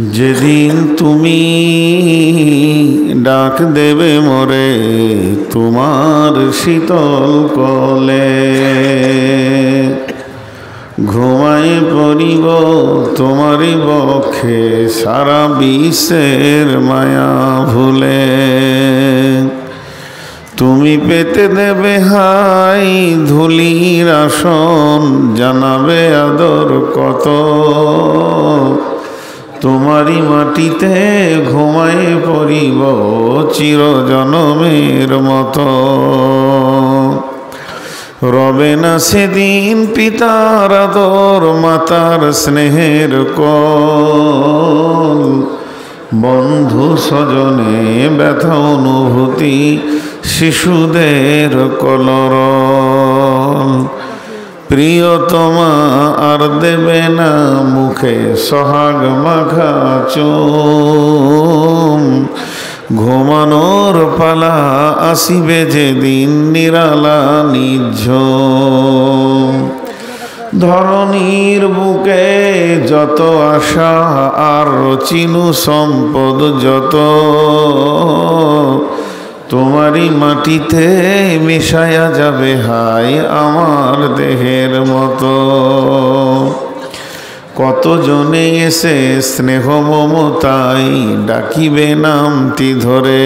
যেদিন তুমি ডাক দেবে মোরে তোমার শীতল কোলে, ঘুমায় পড়িব তোমারই বক্ষে সারা বিশ্বের মায়া ভুলে। তুমি পেতে দেবে হাই ধুলির আসন, জানাবে আদর কত, তোমারই মাটিতে ঘুমায় পড়িব চিরজনমের মতো। রবে না সেদিন পিতার আদর, মাতার স্নেহের কোল, বন্ধু স্বজনে ব্যথা অনুভূতি শিশুদের কলরল। প্রিয়তমা আর দেবে না মুখে সোহাগ মাখা চুম, ঘুমানোর পালা আসিবে যেদিন নিরালা নিঝুম। ধরণীর বুকে যত আশা আর চিনু সম্পদ যত, তোমারই মাটিতে মিশায়া যাবে হাই আমার দেহের মতো। কতজনে এসে স্নেহ মমতাই ডাকিবে নামটি ধরে,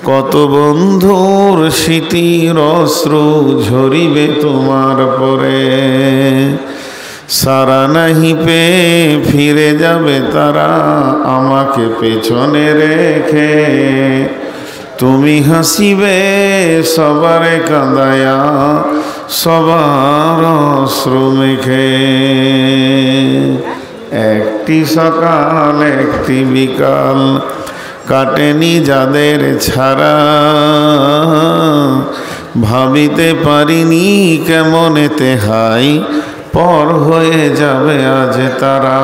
কত বন্ধুর স্মৃতির অশ্রু ঝরিবে তোমার পরে। সারা নাহি পেয়ে ফিরে যাবে তারা আমাকে পেছনে রেখে, তুমি হাসিবে সবারে কাঁদায়া সবার অশ্রু মেখে। একটি সকাল একটি বিকাল কাটেনি যাদের ছাড়া, ভাবিতে পারিনি কেমনেতে হাই পর হয়ে যাবে আজ তারা।